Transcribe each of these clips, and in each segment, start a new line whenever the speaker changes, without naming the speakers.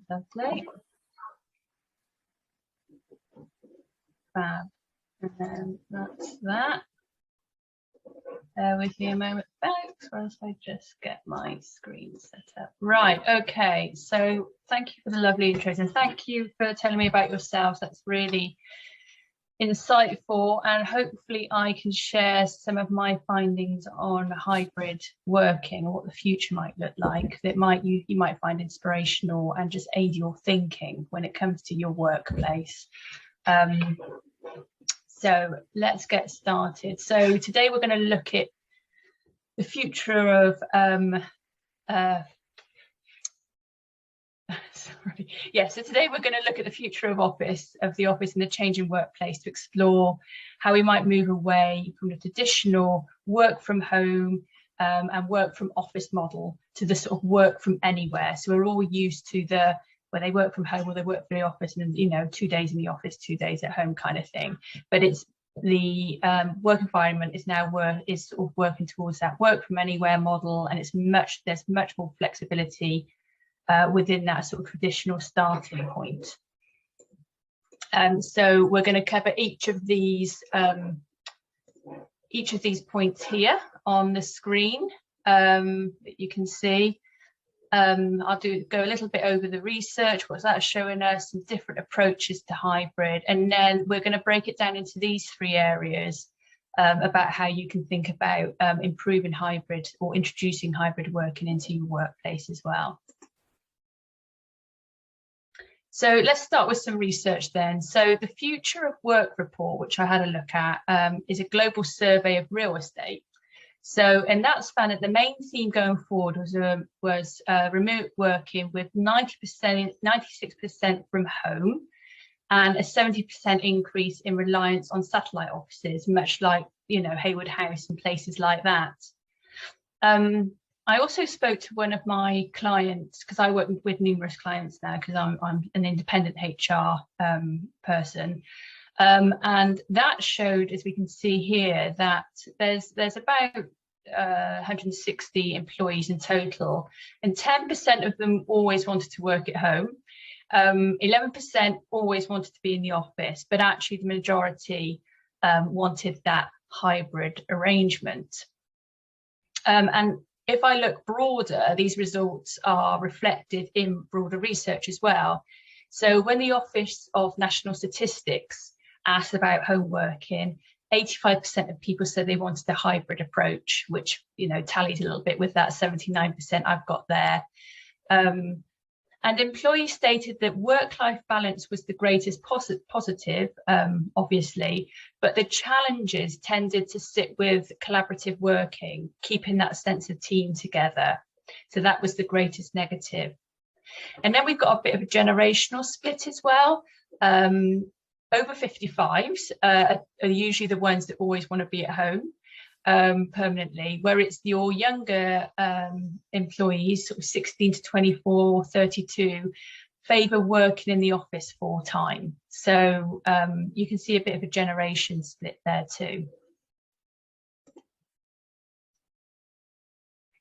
Lovely. Fab. And then that's that. Bear with me a moment, folks, whilst I just get my screen set up. Right, okay, so thank you for the lovely intros, and thank you for telling me about yourselves. That's really insightful, and hopefully I can share some of my findings on hybrid working and what the future might look like that you might find inspirational and just aid your thinking when it comes to your workplace. So let's get started. So today we're going to look at the future of so today we're going to look at the future of the office and the changing workplace, to explore how we might move away from the traditional work from home and work from office model to the sort of work from anywhere. So we're all used to where they work from home or they work from the office, and 2 days in the office, 2 days at home kind of thing. But it's the work environment is now sort of working towards that work from anywhere model, and there's much more flexibility within that sort of traditional starting point. So we're going to cover each of these points here on the screen that you can see. I'll go a little bit over the research, what's that showing us, some different approaches to hybrid, and then we're going to break it down into these 3 areas about how you can think about improving hybrid or introducing hybrid working into your workplace as well. So let's start with some research then. So the Future of Work report, which I had a look at, is a global survey of real estate. So in that span, the main theme going forward was remote working, with 96% from home, and a 70% increase in reliance on satellite offices, much like Hayward House and places like that. I also spoke to one of my clients, because I work with numerous clients now because I'm an independent HR person. And that showed, as we can see here, that there's about 160 employees in total, and 10% of them always wanted to work at home. 11% always wanted to be in the office, but actually the majority wanted that hybrid arrangement. And if I look broader, these results are reflected in broader research as well. So when the Office of National Statistics asked about home working, 85% of people said they wanted a hybrid approach, which tallies a little bit with that 79% I've got there. And employees stated that work-life balance was the greatest positive, obviously, but the challenges tended to sit with collaborative working, keeping that sense of team together. So that was the greatest negative. And then we've got a bit of a generational split as well. Over 55s are usually the ones that always want to be at home permanently, where it's your younger employees, sort of 16 to 24, 32, favour working in the office full time. So you can see a bit of a generation split there too.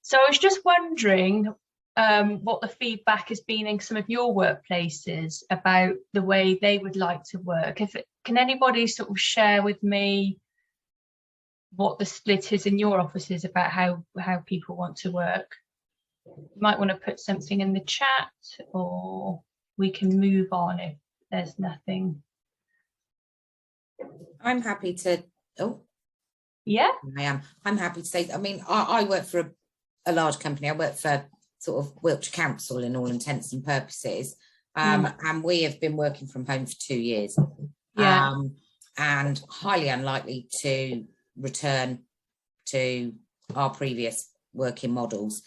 So I was just wondering what the feedback has been in some of your workplaces about the way they would like to work. Can anybody sort of share with me what the split is in your offices about how people want to work? You might want to put something in the chat, or we can move on if there's nothing.
I'm happy to. Oh,
yeah,
I am. I'm happy to say. I mean, I work for a large company. I work for sort of Wiltshire Council in all intents and purposes, and we have been working from home for 2 years, and highly unlikely to return to our previous working models.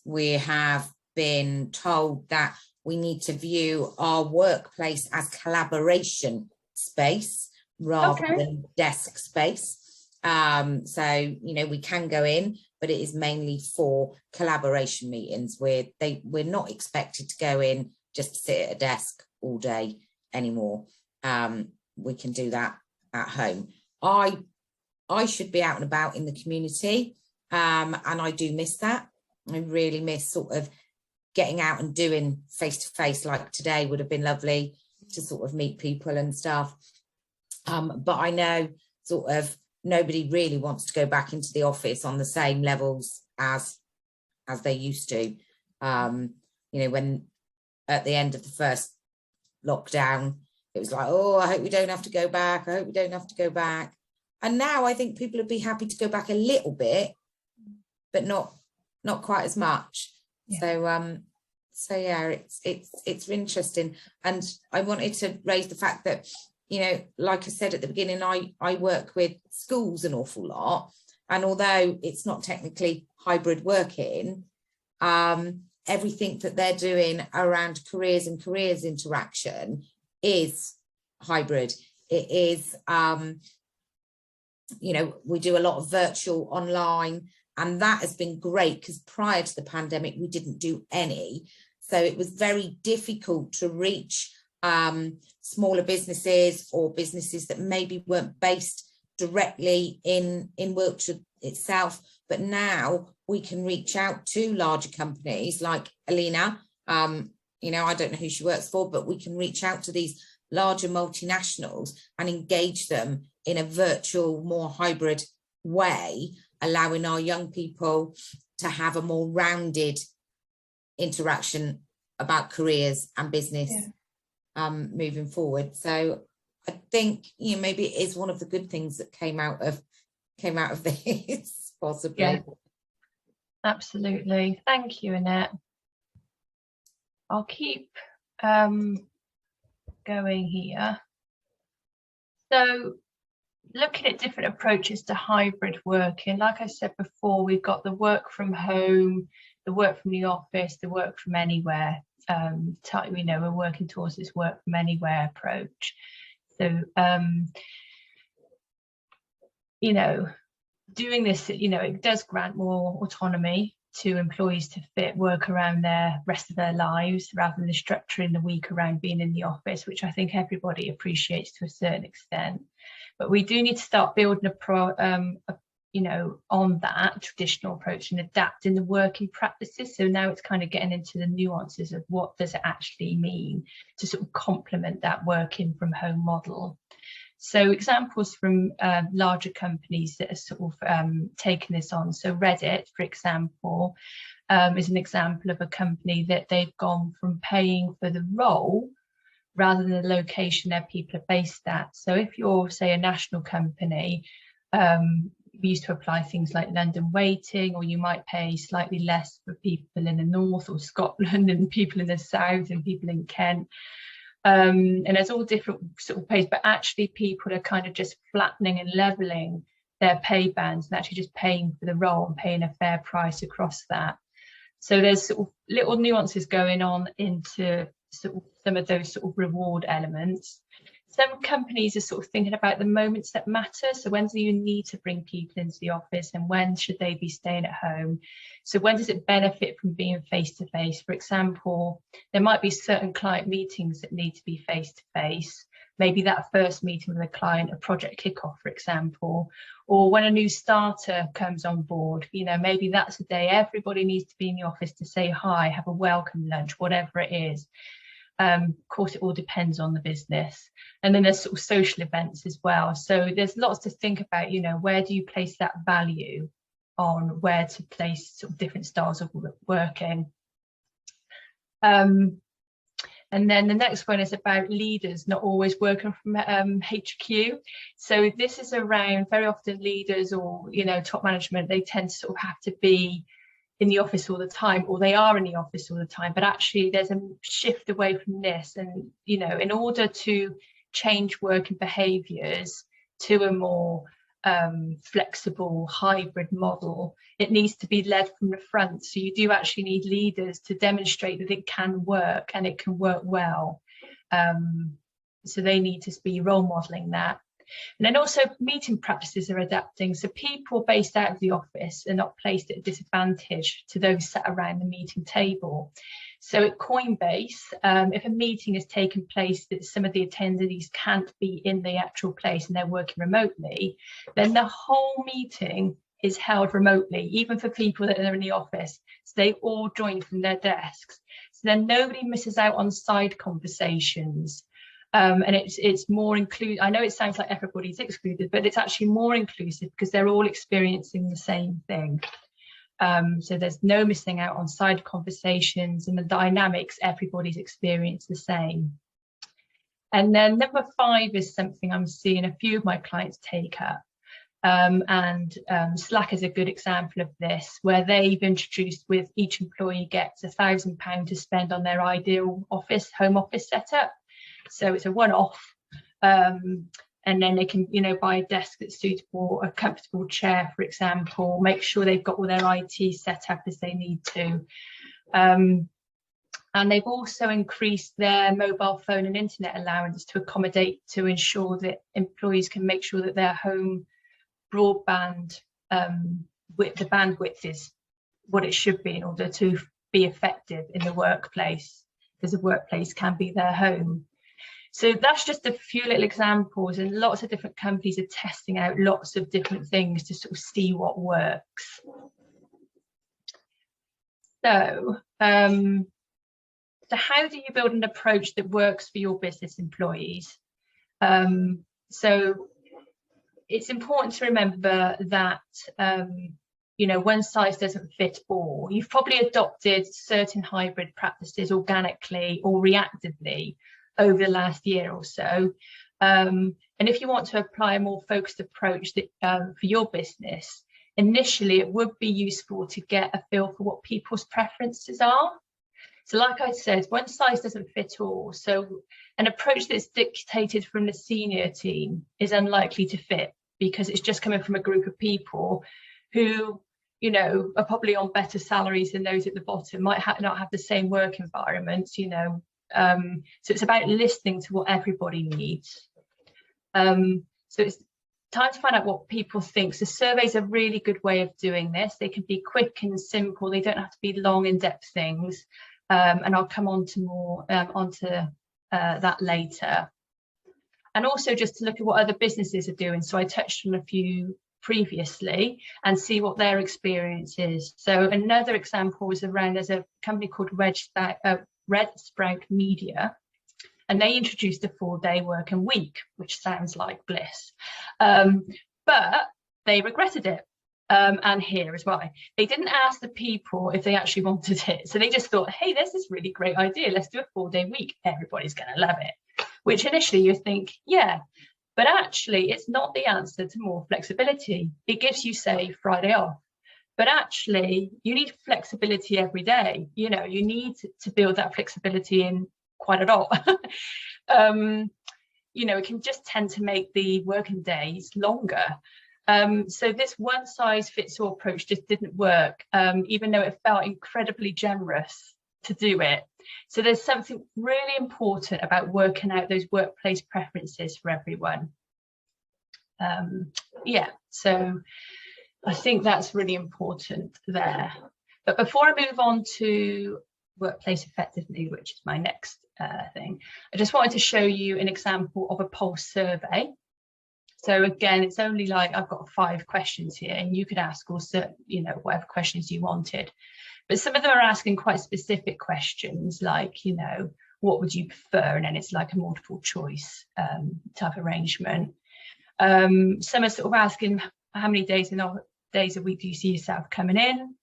We have been told that we need to view our workplace as collaboration space rather than desk space. So, we can go in, but it is mainly for collaboration meetings. We're not expected to go in just to sit at a desk all day anymore. We can do that at home. I should be out and about in the community, and I do miss that. I really miss sort of getting out and doing face-to-face like today would have been lovely to sort of meet people and stuff. But I know sort of nobody really wants to go back into the office on the same levels as they used to. You know, when at the end of the first lockdown, it was like, oh, I hope we don't have to go back. I hope we don't have to go back. And now I think people would be happy to go back a little bit, but not quite as much. Yeah. So yeah, it's interesting. And I wanted to raise the fact that, you know, like I said at the beginning, I work with schools an awful lot. And although it's not technically hybrid working, everything that they're doing around careers and careers interaction is hybrid. It is, you know, we do a lot of virtual online, and that has been great because prior to the pandemic, we didn't do any. So it was very difficult to reach smaller businesses or businesses that maybe weren't based directly in Wiltshire itself. But now we can reach out to larger companies like Alina. You know, I don't know who she works for, but we can reach out to these larger multinationals and engage them in a virtual, more hybrid way, allowing our young people to have a more rounded interaction about careers and business moving forward. So I think, you know, maybe it is one of the good things that came out of this, possibly.
Yeah, absolutely. Thank you, Annette. I'll keep going here. So looking at different approaches to hybrid working, like I said before, we've got the work from home, the work from the office, the work from anywhere. You know, we're working towards this work from anywhere approach. So, you know, doing this, you know, it does grant more autonomy to employees to fit work around their rest of their lives rather than structuring the week around being in the office, which I think everybody appreciates to a certain extent. But we do need to start building you know, on that traditional approach and adapting the working practices. So now it's kind of getting into the nuances of what does it actually mean to sort of complement that working from home model. So examples from larger companies that are sort of taking this on. So Reddit, for example, is an example of a company that they've gone from paying for the role rather than the location their people are based at. So if you're, say, a national company, we used to apply things like London weighting, or you might pay slightly less for people in the north or Scotland and people in the south and people in Kent. And there's all different sort of pays, but actually people are kind of just flattening and leveling their pay bands and actually just paying for the role and paying a fair price across that. So there's sort of little nuances going on into sort of some of those sort of reward elements. Some companies are sort of thinking about the moments that matter. So when do you need to bring people into the office and when should they be staying at home? So when does it benefit from being face-to-face? For example, there might be certain client meetings that need to be face-to-face. Maybe that first meeting with a client, a project kickoff, for example, or when a new starter comes on board, you know, maybe that's the day everybody needs to be in the office to say hi, have a welcome lunch, whatever it is. Of course, it all depends on the business. And then there's sort of social events as well. So there's lots to think about, you know, where do you place that value on where to place sort of different styles of working. And then the next one is about leaders not always working from HQ. So this is around very often leaders or, you know, top management, they tend to sort of have to be in the office all the time, or they are in the office all the time, but actually there's a shift away from this. And, you know, in order to change working behaviours to a more flexible hybrid model, it needs to be led from the front. So you do actually need leaders to demonstrate that it can work and it can work well. So they need to be role modelling that. And then also meeting practices are adapting. So people based out of the office are not placed at a disadvantage to those sat around the meeting table. So at Coinbase, if a meeting has taken place that some of the attendees can't be in the actual place and they're working remotely, then the whole meeting is held remotely, even for people that are in the office. So they all join from their desks. So then nobody misses out on side conversations. And it's more inclusive. I know it sounds like everybody's excluded, but it's actually more inclusive because they're all experiencing the same thing. So there's no missing out on side conversations, and the dynamics, everybody's experienced the same. And then number 5 is something I'm seeing a few of my clients take up. Slack is a good example of this, where they've introduced with each employee gets £1,000 to spend on their ideal home office setup. So it's a one-off, and then they can, buy a desk that's suitable, a comfortable chair, for example, make sure they've got all their IT set up as they need to. And they've also increased their mobile phone and internet allowance to accommodate, to ensure that employees can make sure that their home broadband, the bandwidth is what it should be in order to be effective in the workplace, because the workplace can be their home. So that's just a few little examples, and lots of different companies are testing out lots of different things to sort of see what works. So, so how do you build an approach that works for your business employees? So it's important to remember that, one size doesn't fit all. You've probably adopted certain hybrid practices organically or reactively over the last year or so. And if you want to apply a more focused approach that, for your business, initially it would be useful to get a feel for what people's preferences are. So like I said, one size doesn't fit all. So an approach that's dictated from the senior team is unlikely to fit, because it's just coming from a group of people who, are probably on better salaries than those at the bottom, might not have the same work environments, so it's about listening to what everybody needs. So it's time to find out what people think. So surveys are a really good way of doing this. They can be quick and simple. They don't have to be long, in-depth things. And I'll come on to more onto that later. And also just to look at what other businesses are doing. So I touched on a few previously, and see what their experience is. So another example was around, there's a company called Red Sprout Media, and they introduced a 4-day working week, which sounds like bliss, but they regretted it, and here is why. They didn't ask the people if they actually wanted it, so they just thought, hey, this is a really great idea, let's do a 4-day week, everybody's going to love it, which initially you think, yeah, but actually it's not the answer to more flexibility. It gives you, say, Friday off, but actually you need flexibility every day. You need to build that flexibility in quite a lot. It can just tend to make the working days longer. So this one size fits all approach just didn't work, even though it felt incredibly generous to do it. So there's something really important about working out those workplace preferences for everyone. So I think that's really important there. But before I move on to workplace effectiveness, which is my next thing, I just wanted to show you an example of a pulse survey. So again, it's only like, I've got 5 questions here, and you could ask also, whatever questions you wanted. But some of them are asking quite specific questions, like, what would you prefer? And then it's like a multiple choice type arrangement. Some are sort of asking, how many days a week do you see yourself coming in?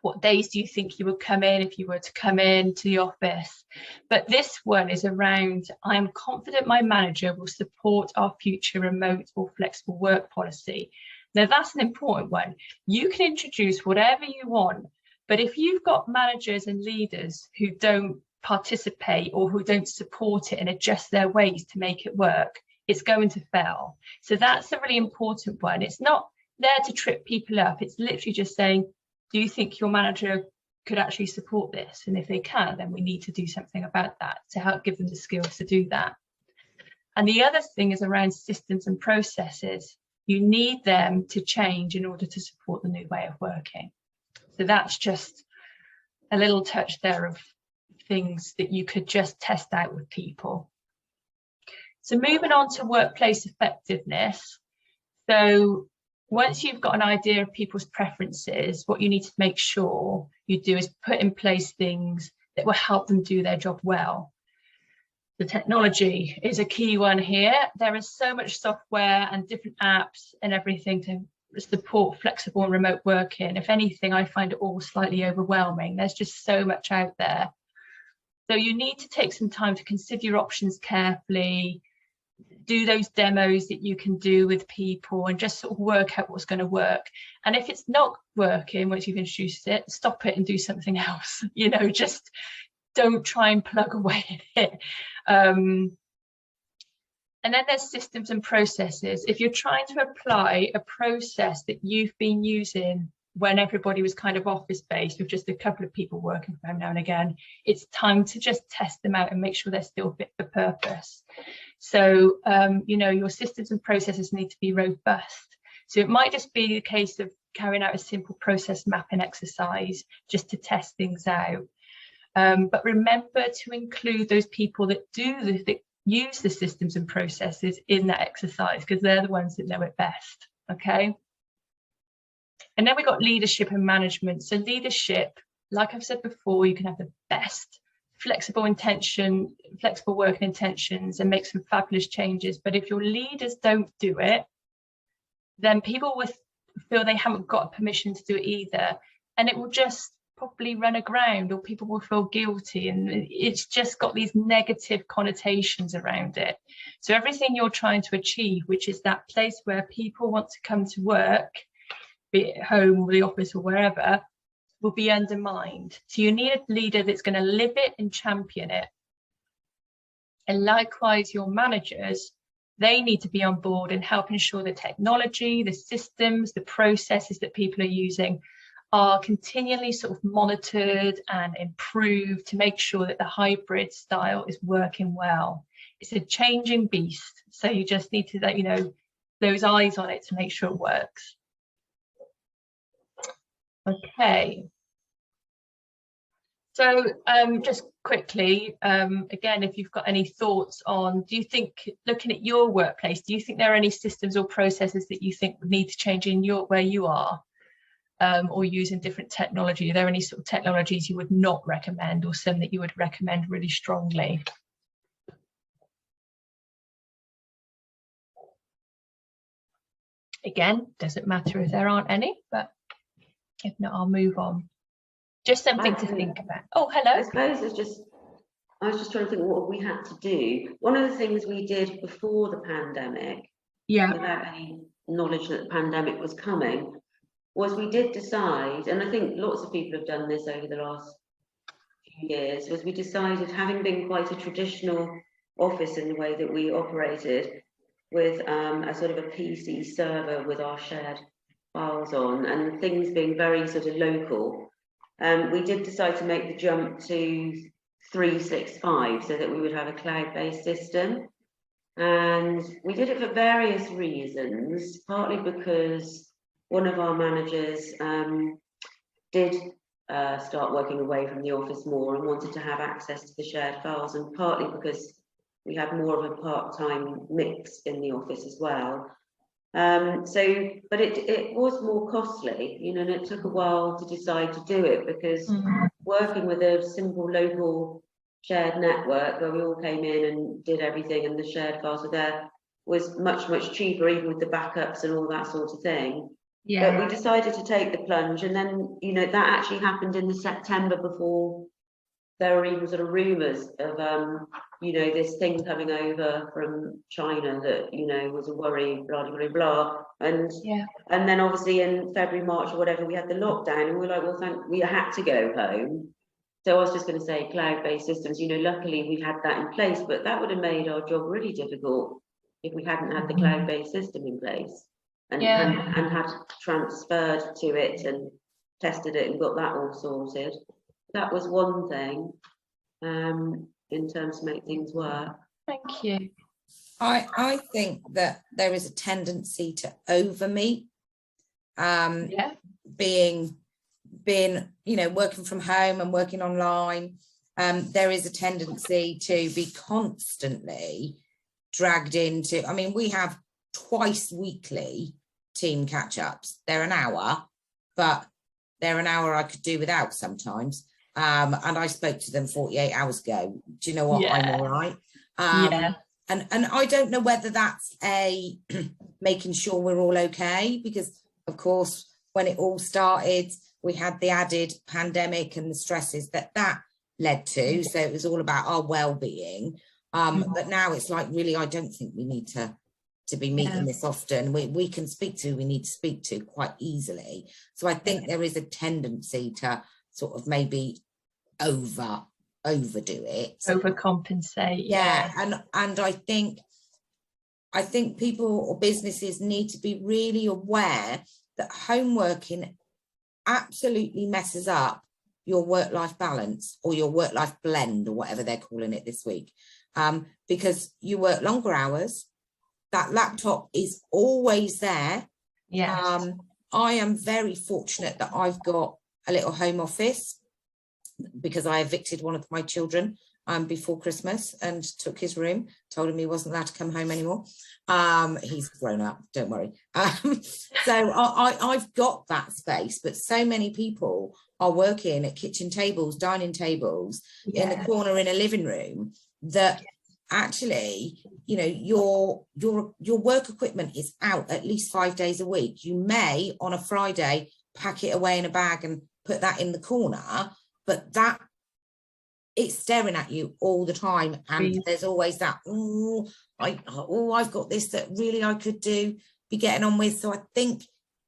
What days do you think you would come in if you were to come in to the office? But this one is around, I am confident my manager will support our future remote or flexible work policy. Now that's an important one. You can introduce whatever you want, but if you've got managers and leaders who don't participate or who don't support it and adjust their ways to make it work, it's going to fail. So that's a really important one. It's not there to trip people up. It's literally just saying, do you think your manager could actually support this? And if they can, then we need to do something about that to help give them the skills to do that. And the other thing is around systems and processes. You need them to change in order to support the new way of working. So that's just a little touch there of things that you could just test out with people. So moving on to workplace effectiveness. So once you've got an idea of people's preferences, what you need to make sure you do is put in place things that will help them do their job well. The technology is a key one here. There is so much software and different apps and everything to support flexible and remote working. If anything, I find it all slightly overwhelming. There's just so much out there. So you need to take some time to consider your options carefully, do those demos that you can do with people and just sort of work out what's going to work. And if it's not working once you've introduced it, stop it and do something else. You know, just don't try and plug away at it. And then there's systems and processes. If you're trying to apply a process that you've been using when everybody was kind of office-based with just a couple of people working from home now and again, it's time to just test them out and make sure they're still fit for purpose. So, you know, your systems and processes need to be robust. So it might just be the case of carrying out a simple process mapping exercise just to test things out. But remember to include those people that use the systems and processes in that exercise, because they're the ones that know it best. Okay. And then we got leadership and management. So leadership, like I've said before, you can have the best flexible working intentions and make some fabulous changes. But if your leaders don't do it, then people will feel they haven't got permission to do it either. And it will just probably run aground, or people will feel guilty, and it's just got these negative connotations around it. So everything you're trying to achieve, which is that place where people want to come to work, be it at home or the office or wherever, will be undermined. So you need a leader that's going to live it and champion it. And likewise, your managers, they need to be on board and help ensure the technology, the systems, the processes that people are using are continually sort of monitored and improved to make sure that the hybrid style is working well. It's a changing beast, so you just need to, you know, those eyes on it to make sure it works. Okay. So just quickly, again, if you've got any thoughts on, do you think, looking at your workplace, do you think there are any systems or processes that you think would need to change in where you are? Or using different technology? Are there any sort of technologies you would not recommend, or some that you would recommend really strongly? Again, doesn't matter if there aren't any, but if not, I'll move on. Just something to think about. Oh, hello.
I suppose I was just trying to think what we had to do. One of the things we did before the pandemic, without any knowledge that the pandemic was coming, was we did decide, and I think lots of people have done this over the last few years, was we decided, having been quite a traditional office in the way that we operated, with a sort of a PC server with our shared files on, and things being very sort of local, we did decide to make the jump to 365 so that we would have a cloud-based system. And we did it for various reasons, partly because one of our managers did start working away from the office more and wanted to have access to the shared files, and partly because we had more of a part-time mix in the office as well. But it was more costly, you know, and it took a while to decide to do it, because working with a simple local shared network where we all came in and did everything and the shared files were there was much, much cheaper, even with the backups and all that sort of thing. Yeah. But we decided to take the plunge, and then, you know, that actually happened in the September before there were even sort of rumours of, you know, this thing coming over from China that, you know, was a worry, blah, blah, blah. And then obviously in February, March or whatever, we had the lockdown, and we were like, well, we had to go home. So I was just going to say cloud-based systems, you know, luckily we had that in place, but that would have made our job really difficult if we hadn't had the cloud-based system in place. And had transferred to it and tested it and got that all sorted. That was one thing in terms to make things work.
Thank you.
I think that there is a tendency to over-meet. Being, you know, working from home and working online, there is a tendency to be constantly dragged into, I mean, we have twice weekly team catch-ups. They're an hour, but they're an hour I could do without sometimes. And I spoke to them 48 hours ago. Do you know what? I'm all right. And I don't know whether that's making sure we're all okay, because of course, when it all started, we had the added pandemic and the stresses that led to. So it was all about our well-being. But now it's like, really, I don't think we need to be meeting this often. We can speak to who we need to speak to quite easily. So I think there is a tendency to sort of maybe overdo it,
overcompensate.
And I think people or businesses need to be really aware that home working absolutely messes up your work-life balance, or your work-life blend, or whatever they're calling it this week, because you work longer hours. That laptop is always there. I am very fortunate that I've got a little home office, because I evicted one of my children before Christmas and took his room, told him he wasn't allowed to come home anymore. He's grown up, don't worry. So I've got that space, but so many people are working at kitchen tables, dining tables, in the corner in a living room, that actually, you know, your work equipment is out at least 5 days a week. You may on a Friday pack it away in a bag and put that in the corner, but that it's staring at you all the time, and there's always that I've got this that really I could be getting on with. So I think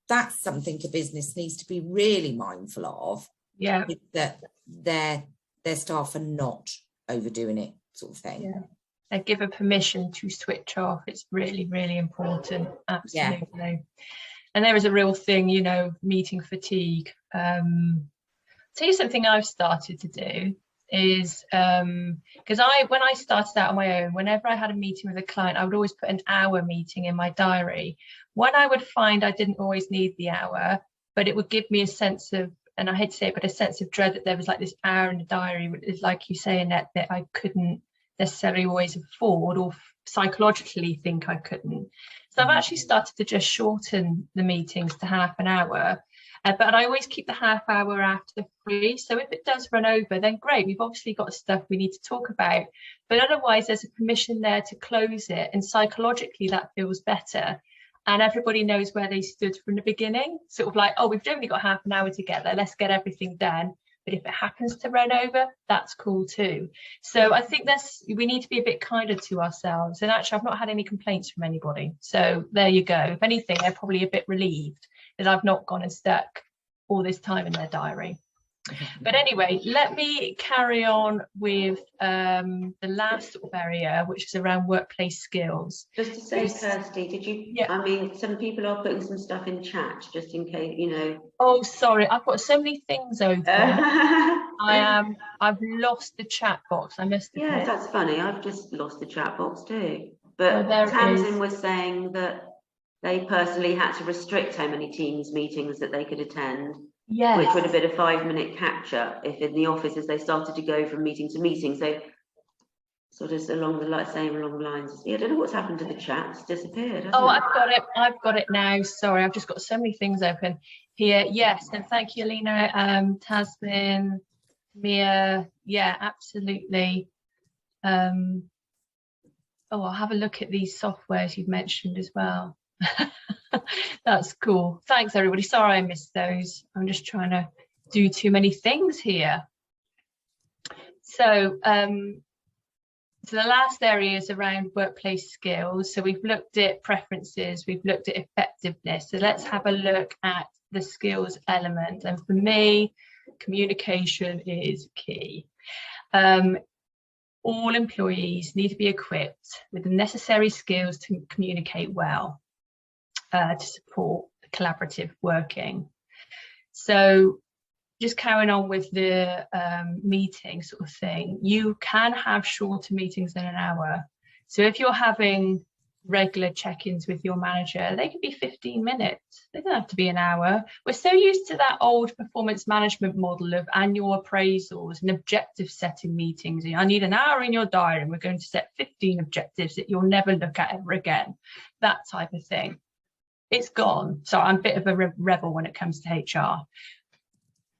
that's something a business needs to be really mindful of, that their staff are not overdoing it, sort of thing.
They give a permission to switch off. It's really, really important. Absolutely. And there is a real thing, you know, meeting fatigue. Tell you something I've started to do is, because when I started out on my own, whenever I had a meeting with a client, I would always put an hour meeting in my diary. When I would find I didn't always need the hour, but it would give me a sense of, and I hate to say it, but a sense of dread that there was like this hour in the diary, which is like you say, Annette, that I couldn't necessarily always afford, or psychologically think I couldn't. So I've actually started to just shorten the meetings to half an hour. But I always keep the half hour after 3. So if it does run over, then great. We've obviously got stuff we need to talk about. But otherwise, there's a permission there to close it. And psychologically, that feels better. And everybody knows where they stood from the beginning. Sort of like, oh, we've only got half an hour together. Let's get everything done. But if it happens to run over, that's cool too. So I think we need to be a bit kinder to ourselves. And actually, I've not had any complaints from anybody. So there you go. If anything, they're probably a bit relieved that I've not gone and stuck all this time in their diary. But anyway, let me carry on with the last sort of area, which is around workplace skills.
Just to say, Kirsty, did you, I mean, some people are putting some stuff in chat, just in case, you know.
Oh, sorry, I've got so many things open. I've lost the chat box, I must admit.
Yeah, that's funny, I've just lost the chat box too. But Tamsin was saying that they personally had to restrict how many Teams meetings that they could attend.
Yes.
Which would have been a 5-minute catch up if in the office as they started to go from meeting to meeting. So sort of along the lines. Yeah, I don't know what's happened to the chat. It's disappeared.
Oh, I've got it now. Sorry, I've just got so many things open here. Yes, and thank you, Lena, Tasmin, Mia. Yeah, absolutely. Oh, I'll have a look at these softwares you've mentioned as well. That's cool. Thanks, everybody. Sorry I missed those. I'm just trying to do too many things here. So, so the last area is around workplace skills. So we've looked at preferences, we've looked at effectiveness. So let's have a look at the skills element. And for me, communication is key. All employees need to be equipped with the necessary skills to communicate well. To support collaborative working. So just carrying on with the meeting sort of thing, you can have shorter meetings than an hour. So if you're having regular check-ins with your manager, they could be 15 minutes. They don't have to be an hour. We're so used to that old performance management model of annual appraisals and objective setting meetings. I need an hour in your diary and we're going to set 15 objectives that you'll never look at ever again, that type of thing. it's gone. So I'm a bit of a rebel when it comes to HR.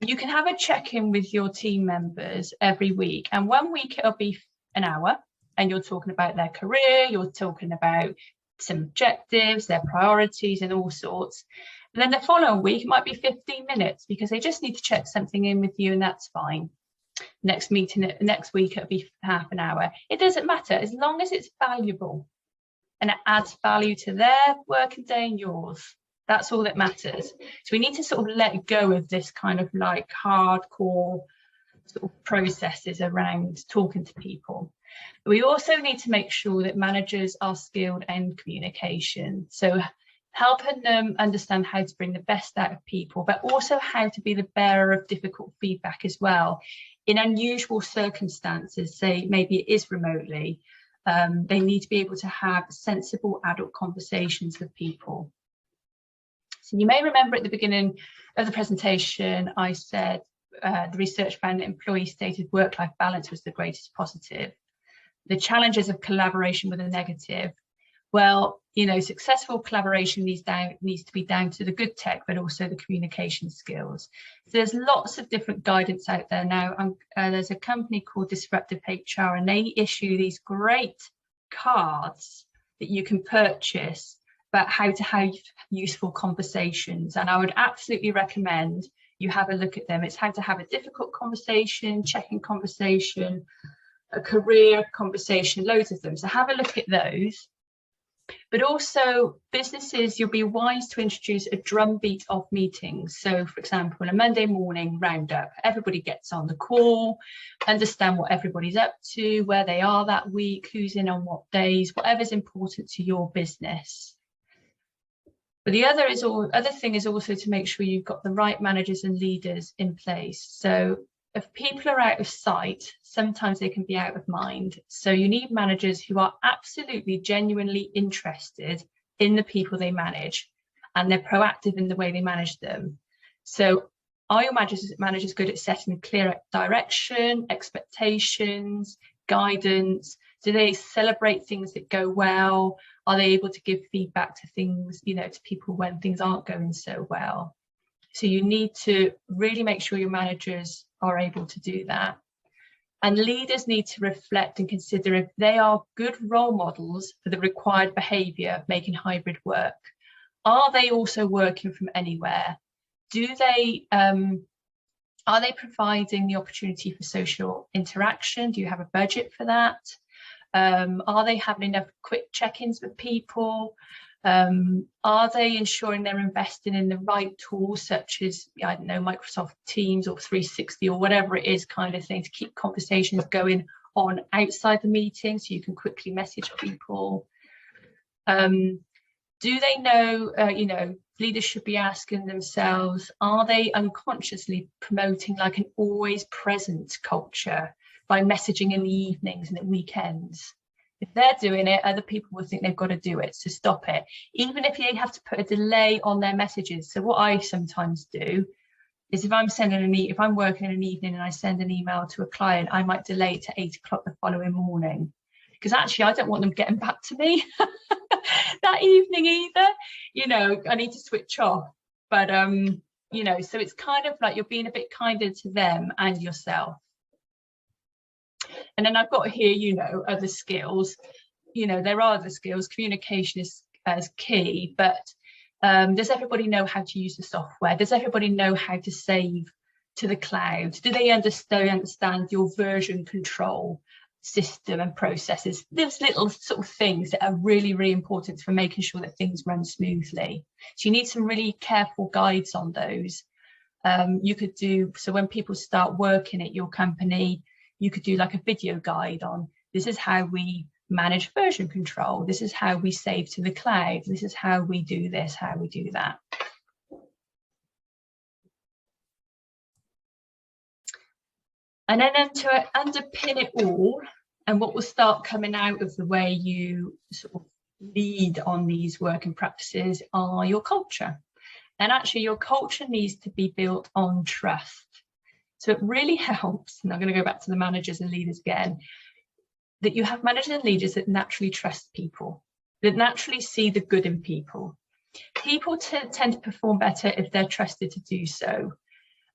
You can have a check-in with your team members every week, and 1 week it'll be an hour, and you're talking about their career, you're talking about some objectives, their priorities and all sorts. And then the following week it might be 15 minutes because they just need to check something in with you, and that's fine. Next week it'll be half an hour. It doesn't matter as long as it's valuable and it adds value to their working day and yours. That's all that matters. So we need to sort of let go of this kind of like hardcore sort of processes around talking to people. We also need to make sure that managers are skilled in communication. So helping them understand how to bring the best out of people, but also how to be the bearer of difficult feedback as well. In unusual circumstances, say maybe it is remotely, they need to be able to have sensible adult conversations with people. So you may remember at the beginning of the presentation, I said the research found that employees stated work-life balance was the greatest positive. The challenges of collaboration were the negative. Well, you know, successful collaboration needs to be down to the good tech, but also the communication skills. So there's lots of different guidance out there now. There's a company called Disruptive HR, and they issue these great cards that you can purchase about how to have useful conversations. And I would absolutely recommend you have a look at them. It's how to have a difficult conversation, check-in conversation, a career conversation, loads of them. So have a look at those. But also businesses, you'll be wise to introduce a drumbeat of meetings. So for example, a Monday morning roundup, everybody gets on the call, understand what everybody's up to, where they are that week, who's in on what days, whatever's important to your business. But the other thing is also to make sure you've got the right managers and leaders in place. So if people are out of sight, sometimes they can be out of mind. So you need managers who are absolutely genuinely interested in the people they manage, and they're proactive in the way they manage them. So are your managers good at setting clear direction, expectations, guidance? Do they celebrate things that go well? Are they able to give feedback to things, you know, to people when things aren't going so well? So you need to really make sure your managers are able to do that. And leaders need to reflect and consider if they are good role models for the required behaviour of making hybrid work. Are they also working from anywhere? Are they providing the opportunity for social interaction? Do you have a budget for that? Are they having enough quick check-ins with people? Are they ensuring they're investing in the right tools such as, I don't know, Microsoft Teams or 360 or whatever it is kind of thing to keep conversations going on outside the meeting so you can quickly message people? Do they know, you know, leaders should be asking themselves, are they unconsciously promoting like an always present culture by messaging in the evenings and at weekends? If they're doing it, other people will think they've got to do it, so stop it. Even if you have to put a delay on their messages. So what I sometimes do is if I'm working in an evening and I send an email to a client, I might delay it to 8 o'clock the following morning, because actually I don't want them getting back to me that evening either. You know, I need to switch off. But you know, so it's kind of like you're being a bit kinder to them and yourself. And then I've got here, you know, other skills. You know, there are other skills. Communication is key, but does everybody know how to use the software? Does everybody know how to save to the cloud? Do they understand your version control system and processes? There's little sort of things that are really, really important for making sure that things run smoothly. So you need some really careful guides on those. You could do, so when people start working at your company, you could do like a video guide on, this is how we manage version control. This is how we save to the cloud. This is how we do this, how we do that. And then to underpin it all, and what will start coming out of the way you sort of lead on these working practices are your culture. And actually your culture needs to be built on trust. So it really helps, and I'm going to go back to the managers and leaders again, that you have managers and leaders that naturally trust people, that naturally see the good in people. People tend to perform better if they're trusted to do so.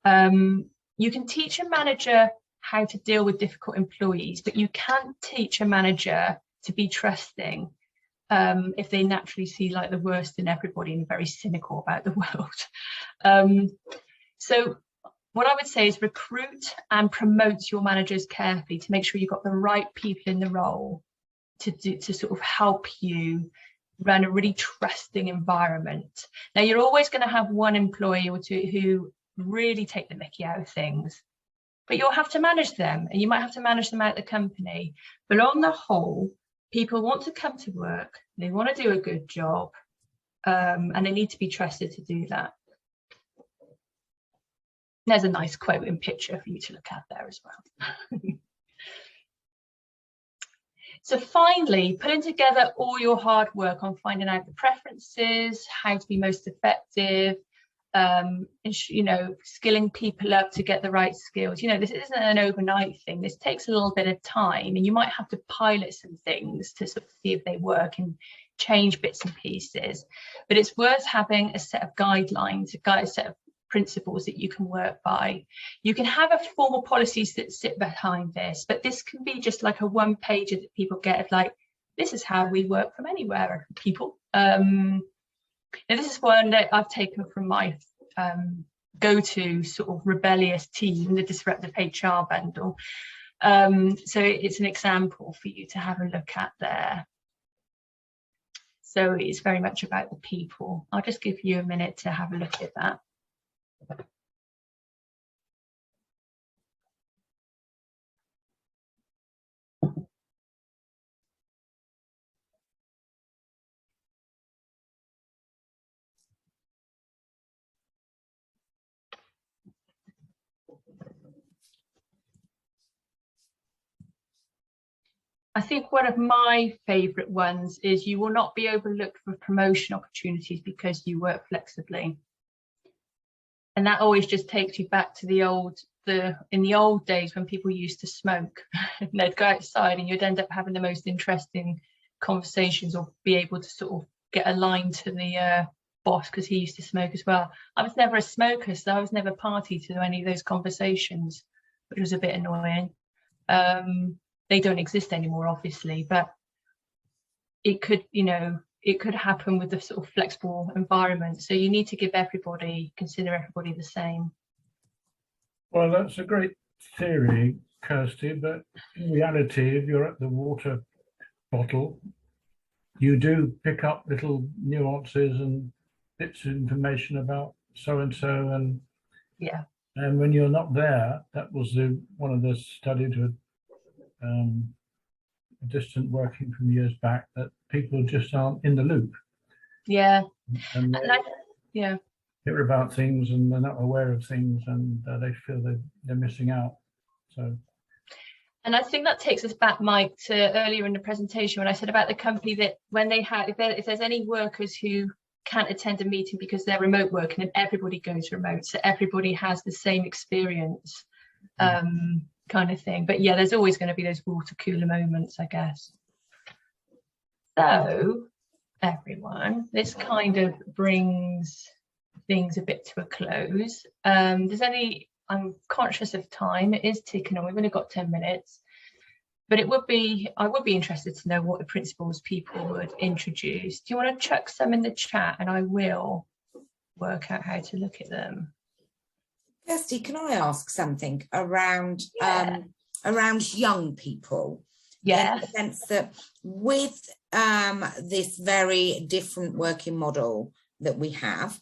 You can teach a manager how to deal with difficult employees, but you can't teach a manager to be trusting if they naturally see like the worst in everybody and very cynical about the world. So what I would say is recruit and promote your managers carefully to make sure you've got the right people in the role to sort of help you run a really trusting environment. Now, you're always going to have one employee or two who really take the mickey out of things, but you'll have to manage them, and you might have to manage them out of the company. But on the whole, people want to come to work, they want to do a good job, and they need to be trusted to do that. There's a nice quote and picture for you to look at there as well. So finally, putting together all your hard work on finding out the preferences, how to be most effective, you know, skilling people up to get the right skills. You know, this isn't an overnight thing. This takes a little bit of time, and you might have to pilot some things to sort of see if they work and change bits and pieces. But it's worth having a set of guidelines, a set of principles that you can work by. You can have a formal policies that sit behind this, but this can be just like a one pager that people get of like, this is how we work from anywhere, people. Now this is one that I've taken from my go-to sort of rebellious team, the disruptive HR bundle. So it's an example for you to have a look at there. So it's very much about the people. I'll just give you a minute to have a look at that. I think one of my favourite ones is you will not be overlooked for promotion opportunities because you work flexibly. And that always just takes you back to in the old days when people used to smoke. And they'd go outside and you'd end up having the most interesting conversations, or be able to sort of get a line to the boss because he used to smoke as well. I was never a smoker, so I was never party to any of those conversations, which was a bit annoying. They don't exist anymore, obviously, but it could, you know, it could happen with the sort of flexible environment. So you need to consider everybody the same.
Well, that's a great theory, Kirsty, but in reality, if you're at the water bottle, you do pick up little nuances and bits of information about so-and-so, and
yeah.
And when you're not there, that was one of the studies with distant working from years back, that people just aren't in the loop.
Yeah.
And
yeah.
hear about things and they're not aware of things, and they feel they're missing out. So.
And I think that takes us back, Mike, to earlier in the presentation when I said about the company that when they have, if there's any workers who can't attend a meeting because they're remote working, and everybody goes remote, so everybody has the same experience, kind of thing. But yeah, there's always going to be those water cooler moments, I guess. So everyone, this kind of brings things a bit to a close. I'm conscious of time, it is ticking on, we've only got 10 minutes, but I would be interested to know what the principles people would introduce. Do you want to chuck some in the chat and I will work out how to look at them?
Kirsty, can I ask something around around young people?
Yeah.
In the sense that with this very different working model that we have,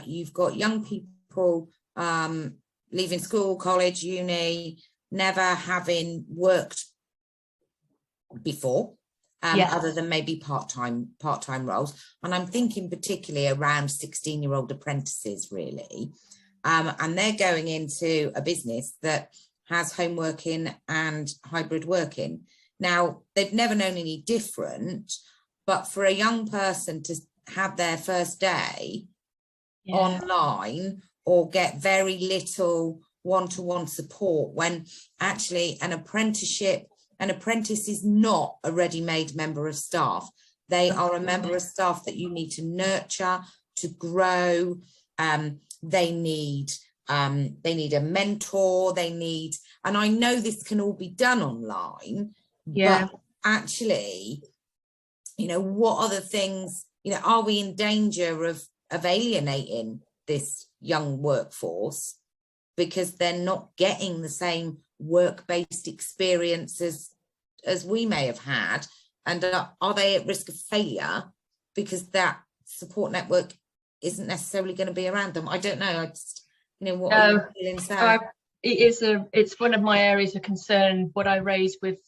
you've got young people leaving school, college, uni, never having worked before, other than maybe part-time roles. And I'm thinking particularly around 16-year-old apprentices, really. And they're going into a business that has home working and hybrid working. Now, they've never known any different, but for a young person to have their first day online or get very little one-to-one support, when actually an apprentice is not a ready-made member of staff. They are a member of staff that you need to nurture, to grow. They need a mentor. And I know this can all be done online, but actually, what are the things, are we in danger of alienating this young workforce because they're not getting the same work-based experiences as we may have had? And are they at risk of failure because that support network isn't necessarily going to be around them? I don't know. What are you feeling sad?
It's one of my areas of concern, what I raise with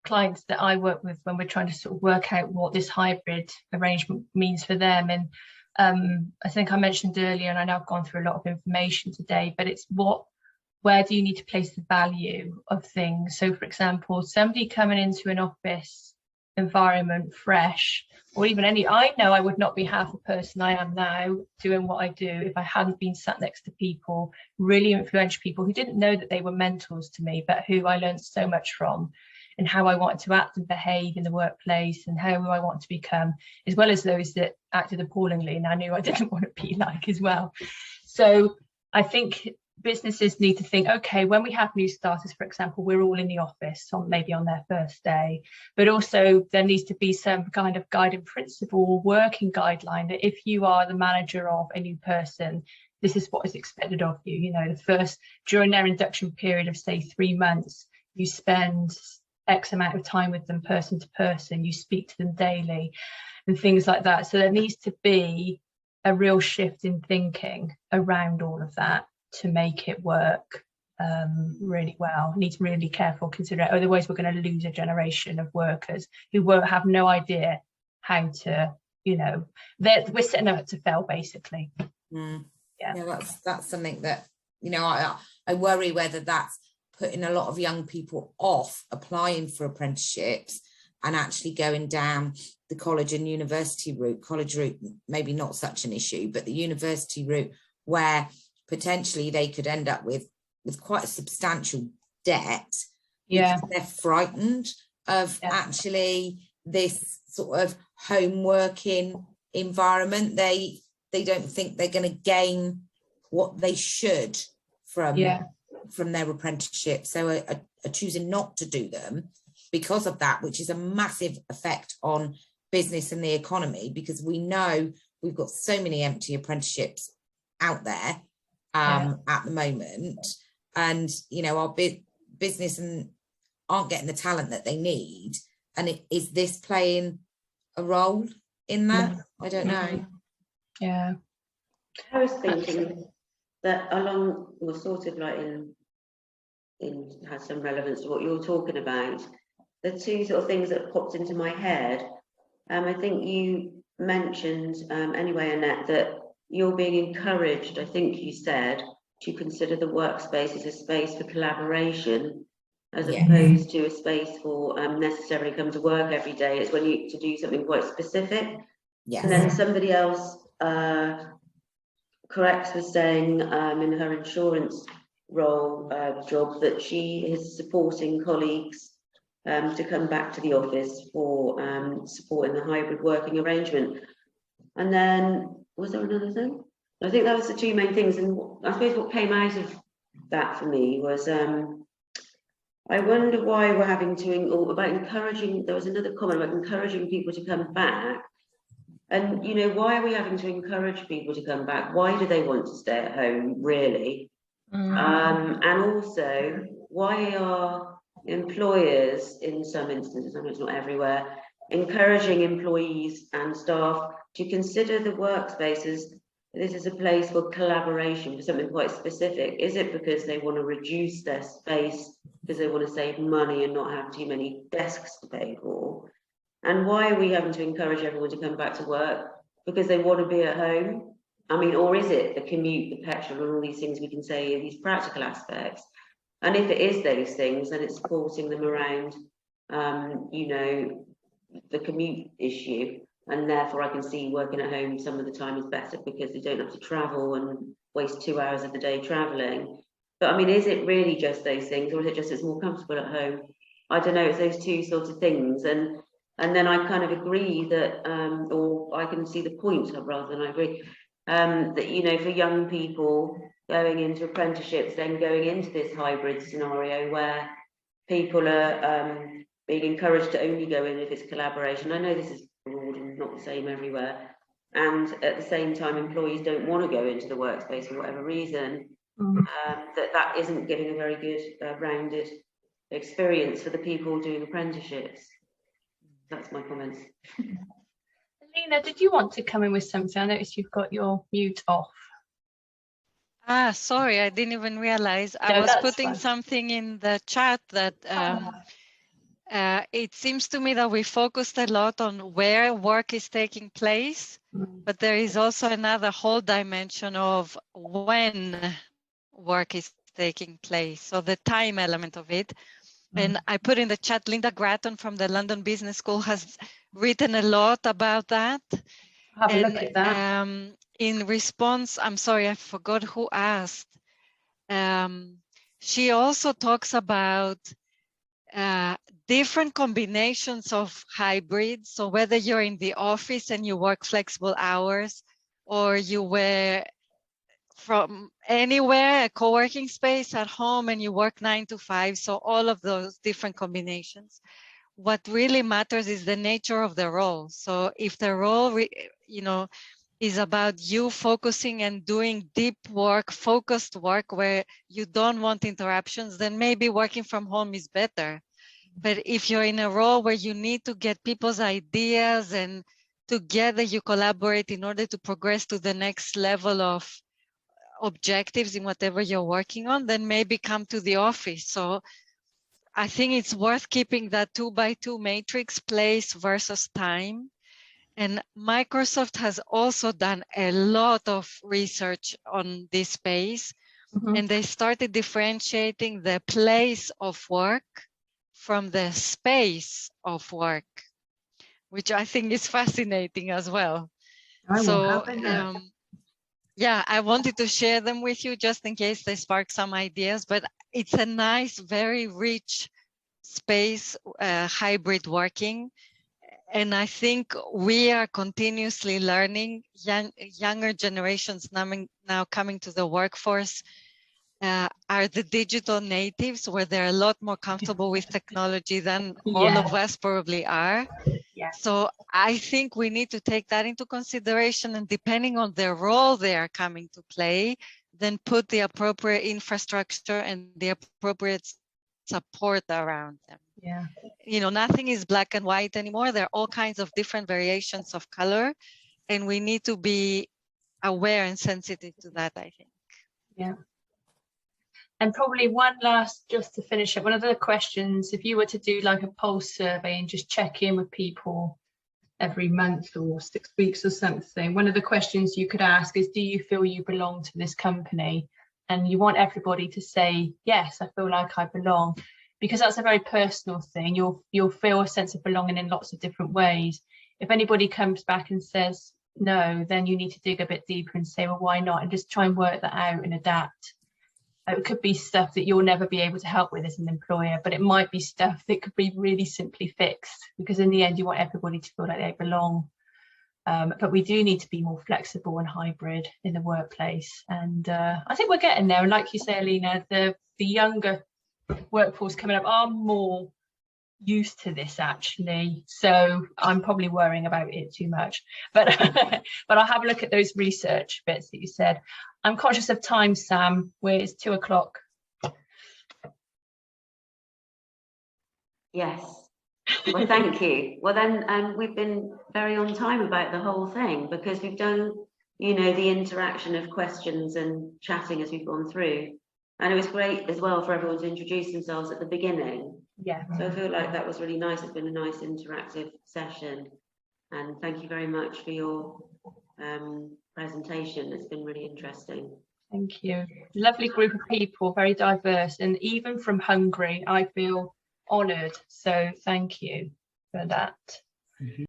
clients that I work with when we're trying to sort of work out what this hybrid arrangement means for them. And I think I mentioned earlier, and I know I've gone through a lot of information today, but it's where do you need to place the value of things? So for example, somebody coming into an office environment fresh, or even I know I would not be half the person I am now doing what I do if I hadn't been sat next to people, really influential people who didn't know that they were mentors to me, but who I learned so much from, and how I wanted to act and behave in the workplace and how I want to become, as well as those that acted appallingly and I knew I didn't want to be like as well. So I think businesses need to think, okay, when we have new starters, for example, we're all in the office maybe on their first day, but also there needs to be some kind of guiding principle, working guideline that if you are the manager of a new person, this is what is expected of you. During their induction period of say 3 months, you spend X amount of time with them person to person, you speak to them daily and things like that. So there needs to be a real shift in thinking around all of that to make it work really well. Need to really careful consider it, otherwise we're going to lose a generation of workers who won't have no idea how to, we're setting them up to fail basically.
That's something that I worry whether that's putting a lot of young people off applying for apprenticeships and actually going down the college and university route. College route maybe not such an issue, but the university route, where potentially they could end up with quite a substantial debt because they're frightened of actually this sort of home working environment. They don't think they're going to gain what they should from their apprenticeship, so are choosing not to do them because of that, which is a massive effect on business and the economy, because we know we've got so many empty apprenticeships out there at the moment, and our business aren't getting the talent that they need. And is this playing a role in that? I don't know.
I was thinking that sort of like has some relevance to what you're talking about. The two sort of things that popped into my head, I think you mentioned anyway, Annette, that you're being encouraged, I think you said, to consider the workspace as a space for collaboration as opposed to a space for necessarily come to work every day. It's when you to do something quite specific. And then somebody else corrects was saying in her insurance role job that she is supporting colleagues to come back to the office for supporting the hybrid working arrangement. And then was there another thing? I think that was the two main things. And I suppose what came out of that for me was I wonder why we're having to, or about encouraging, there was another comment about encouraging people to come back. And, why are we having to encourage people to come back? Why do they want to stay at home, really? And also, why are employers, in some instances, I know it's not everywhere, encouraging employees and staff to consider the workspaces, this is a place for collaboration, for something quite specific? Is it because they want to reduce their space, because they want to save money and not have too many desks to pay for? And why are we having to encourage everyone to come back to work? Because they want to be at home? I mean, or is it the commute, the petrol, and all these things we can say, these practical aspects? And if it is those things, then it's supporting them around, the commute issue. And therefore, I can see working at home some of the time is better because they don't have to travel and waste 2 hours of the day traveling. But I mean, is it really just those things, or is it just it's more comfortable at home? I don't know. It's those two sorts of things. And And then I kind of agree that, or I can see the point rather than I agree, that, you know, for young people going into apprenticeships, then going into this hybrid scenario where people are being encouraged to only go in if it's collaboration. I know this is broad and not the same everywhere. And at the same time, employees don't want to go into the workspace for whatever reason, that isn't giving a very good rounded experience for the people doing apprenticeships. That's my comments.
Lena, did you want to come in with something? I noticed you've got your mute off.
Sorry, I didn't even realize.
No,
I was putting
fine.
something in the chat that it seems to me that we focused a lot on where work is taking place, but there is also another whole dimension of when work is taking place. So the time element of it. And I put in the chat, Linda Gratton from the London Business School has written a lot about that.
Have a look at that.
In response, I'm sorry, I forgot who asked. She also talks about different combinations of hybrids. So whether you're in the office and you work flexible hours, or you were from anywhere, a co-working space at home, and you work 9 to 5. So all of those different combinations. What really matters is the nature of the role. So if the role, you know, is about you focusing and doing deep work, focused work where you don't want interruptions, then maybe working from home is better. But if you're in a role where you need to get people's ideas and together you collaborate in order to progress to the next level of objectives in whatever you're working on, then maybe come to the office. So I think it's worth keeping that 2x2 matrix, place versus time. And Microsoft has also done a lot of research on this space, and they started differentiating the place of work from the space of work, which I think is fascinating as well. Yeah, I wanted to share them with you just in case they spark some ideas, but it's a nice, very rich space, hybrid working. And I think we are continuously learning. Younger generations now coming to the workforce are the digital natives, where they're a lot more comfortable with technology than all of us probably are. So I think we need to take that into consideration, and depending on the role they are coming to play, then put the appropriate infrastructure and the appropriate support around them.
Yeah.
You know, nothing is black and white anymore. There are all kinds of different variations of color, and we need to be aware and sensitive to that, I think.
Yeah. And probably one last, just to finish up, one of the questions, if you were to do like a pulse survey and just check in with people every month or 6 weeks or something, one of the questions you could ask is, do you feel you belong to this company? And you want everybody to say, yes, I feel like I belong, because that's a very personal thing. You'll feel a sense of belonging in lots of different ways. If anybody comes back and says no, then you need to dig a bit deeper and say, well, why not? And just try and work that out and adapt. It could be stuff that you'll never be able to help with as an employer, but it might be stuff that could be really simply fixed, because in the end you want everybody to feel like they belong. But we do need to be more flexible and hybrid in the workplace, and I think we're getting there. And like you say, Alina, the younger workforce coming up are more used to this actually, so I'm probably worrying about it too much, but but I'll have a look at those research bits that you said. I'm conscious of time, Sam, where it's 2 o'clock.
Yes. Well, thank you. Well, then we've been very on time about the whole thing, because we've done, you know, the interaction of questions and chatting as we've gone through, and it was great as well for everyone to introduce themselves at the beginning.
Yeah.
So I feel like that was really nice. It's been a nice interactive session, and thank you very much for your presentation. It's been really interesting.
Thank you. Lovely group of people, very diverse, and even from Hungary, I feel honoured. So thank you for that.
Thank you.